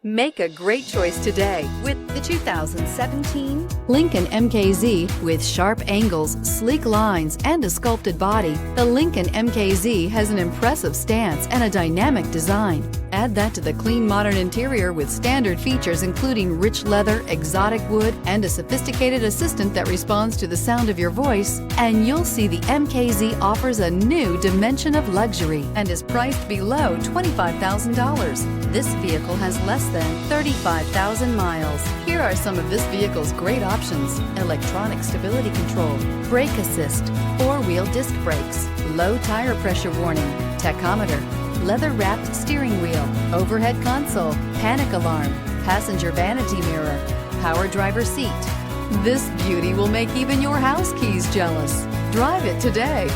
Make a great choice today with the 2017 Lincoln MKZ. With sharp angles, sleek lines, and a sculpted body, the Lincoln MKZ has an impressive stance and a dynamic design. Add that to the clean, modern interior with standard features including rich leather, exotic wood, and a sophisticated assistant that responds to the sound of your voice, and you'll see the MKZ offers a new dimension of luxury and is priced below $25,000. This vehicle has less than 35,000 miles. Here are some of this vehicle's great options: electronic stability control, brake assist, four-wheel disc brakes, low tire pressure warning, tachometer, leather-wrapped steering wheel, overhead console, panic alarm, passenger vanity mirror, power driver seat. This beauty will make even your house keys jealous. Drive it today.